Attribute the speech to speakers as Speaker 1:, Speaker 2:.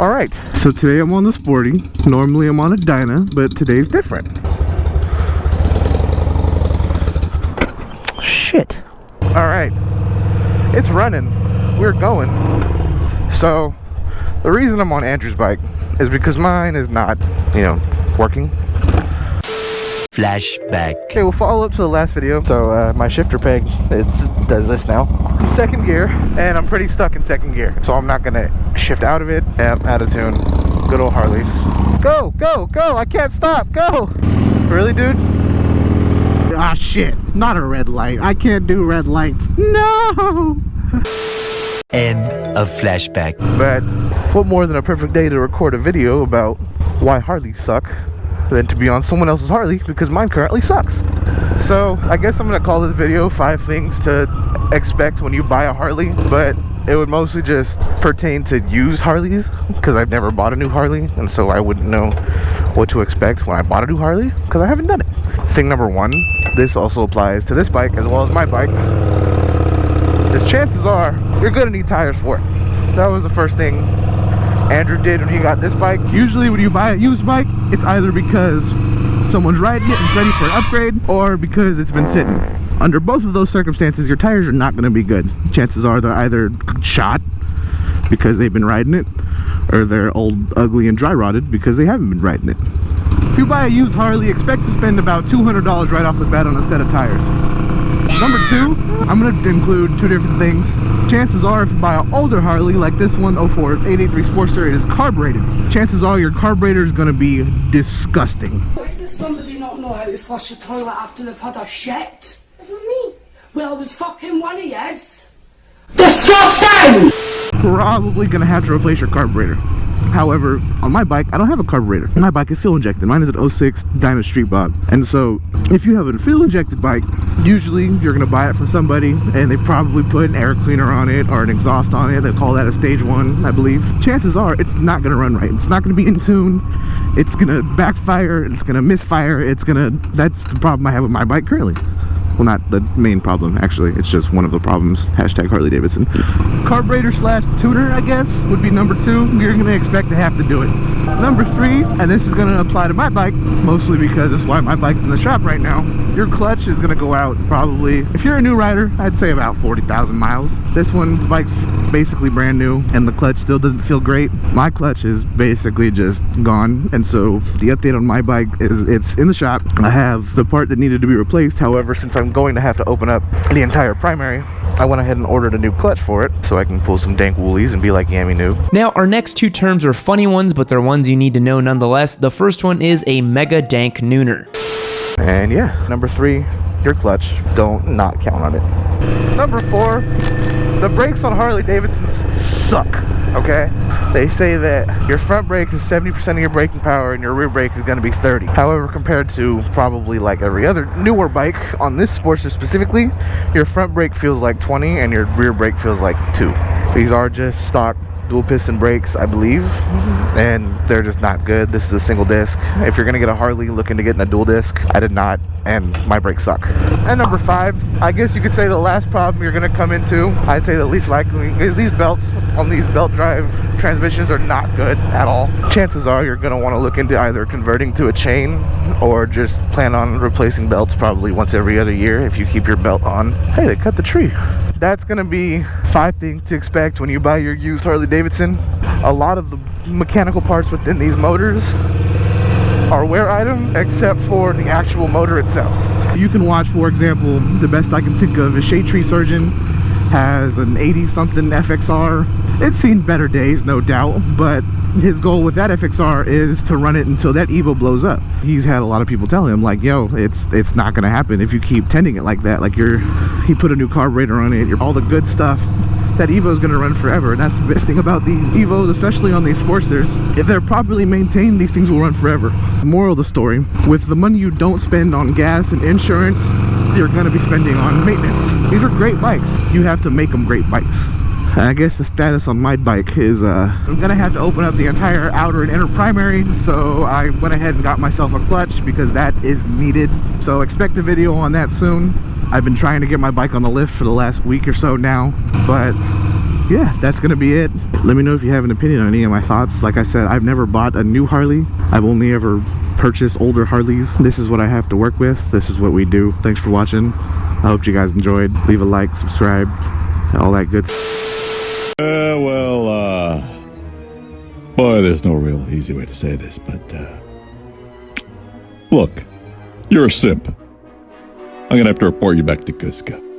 Speaker 1: Alright, so today I'm on the Sporty. Normally I'm on a Dyna, but today's different. Shit. Alright, it's running. We're going. So, the reason I'm on Andrew's bike is because mine is not, working.
Speaker 2: Flashback.
Speaker 1: Okay, we'll follow up to the last video. So my shifter peg, it does this now. Second gear, and I'm pretty stuck in second gear. So I'm not gonna shift out of it. Out of tune. Good old Harleys. Go, go, go! I can't stop, go! Really, dude? Ah, shit. Not a red light. I can't do red lights. No!
Speaker 2: End of flashback.
Speaker 1: But what more than a perfect day to record a video about why Harleys suck than to be on someone else's Harley, because mine currently sucks. So I guess I'm gonna call this video 5 things to expect when you buy a Harley, but it would mostly just pertain to used Harleys because I've never bought a new Harley, and so I wouldn't know what to expect when I bought a new Harley because I haven't done it. Thing number 1, this also applies to this bike as well as my bike, is chances are you're gonna need tires for it. That was the first thing Andrew did when he got this bike. Usually when you buy a used bike, it's either because someone's riding it and it's ready for an upgrade, or because it's been sitting. Under both of those circumstances, your tires are not going to be good. Chances are they're either shot because they've been riding it, or they're old, ugly, and dry rotted because they haven't been riding it. If you buy a used Harley, expect to spend about $200 right off the bat on a set of tires. Number 2, I'm going to include 2 different things. Chances are if you buy an older Harley like this one, 04 883 Sportster, it is carbureted. Chances are your carburetor is going to be disgusting.
Speaker 3: If does somebody not know how to flush a toilet after they've had a shit?
Speaker 4: That's not me.
Speaker 3: Well, it was fucking one of yous. Disgusting!
Speaker 1: Probably going to have to replace your carburetor. However, on my bike, I don't have a carburetor. My bike is fuel injected. Mine is an 06 Dyna Street Bob. And so, if you have a fuel injected bike, usually you're gonna buy it from somebody and they probably put an air cleaner on it or an exhaust on it. They call that a stage 1, I believe. Chances are it's not gonna run right. It's not gonna be in tune. It's gonna backfire. It's gonna misfire. That's the problem I have with my bike currently. Well, not the main problem, actually. It's just one of the problems. Hashtag Harley-Davidson. Carburetor / tuner, I guess, would be number 2. You're going to expect to have to do it. Number 3, and this is going to apply to my bike, mostly because it's why my bike's in the shop right now. Your clutch is going to go out probably, if you're a new rider, I'd say about 40,000 miles. This one's bike's basically brand new, and the clutch still doesn't feel great. My clutch is basically just gone, and so the update on my bike is it's in the shop. I have the part that needed to be replaced. However, since I'm going to have to open up the entire primary, I went ahead and ordered a new clutch for it so I can pull some dank woolies and be like Yammy Noob.
Speaker 5: Now, our next 2 terms are funny ones, but they're ones you need to know nonetheless. The first one is a mega dank nooner.
Speaker 1: And yeah, number 3, your clutch. Don't not count on it. Number 4, the brakes on Harley-Davidsons suck, okay? They say that your front brake is 70% of your braking power and your rear brake is going to be 30. However, compared to probably like every other newer bike on this Sportster specifically, your front brake feels like 20 and your rear brake feels like 2. These are just stock dual piston brakes, I believe, and they're just not good. This is a single disc. If you're gonna get a Harley looking to get in a dual disc, I did not, and my brakes suck. And number 5, I guess you could say the last problem you're gonna come into, I'd say the least likely, is these belts on these belt drive transmissions are not good at all. Chances are you're gonna want to look into either converting to a chain or just plan on replacing belts probably once every other year if you keep your belt on. Hey, they cut the tree. That's gonna be 5 things to expect when you buy your used Harley-Davidson. A lot of the mechanical parts within these motors are wear item except for the actual motor itself. You can watch, for example, the best I can think of is Shade Tree Surgeon has an 80-something FXR. It's seen better days, no doubt, but his goal with that FXR is to run it until that Evo blows up. He's had a lot of people tell him, like, yo, it's not gonna happen if you keep tending it like that. Like, he put a new carburetor on it, all the good stuff. That Evo is going to run forever, and that's the best thing about these Evos, especially on these Sportsters. If they're properly maintained, these things will run forever. The moral of the story, with the money you don't spend on gas and insurance, you're going to be spending on maintenance. These are great bikes. You have to make them great bikes. I guess the status on my bike is I'm gonna have to open up the entire outer and inner primary, so I went ahead and got myself a clutch because that is needed. So expect a video on that soon. I've been trying to get my bike on the lift for the last week or so now, but yeah, that's gonna be it. Let me know if you have an opinion on any of my thoughts. Like I said, I've never bought a new Harley. I've only ever purchased older Harleys. This is what I have to work with. This is what we do. Thanks for watching. I hope you guys enjoyed. Leave a like, subscribe, all that good stuff.
Speaker 4: Boy, there's no real easy way to say this, but, look, you're a simp. I'm gonna have to report you back to Cusco.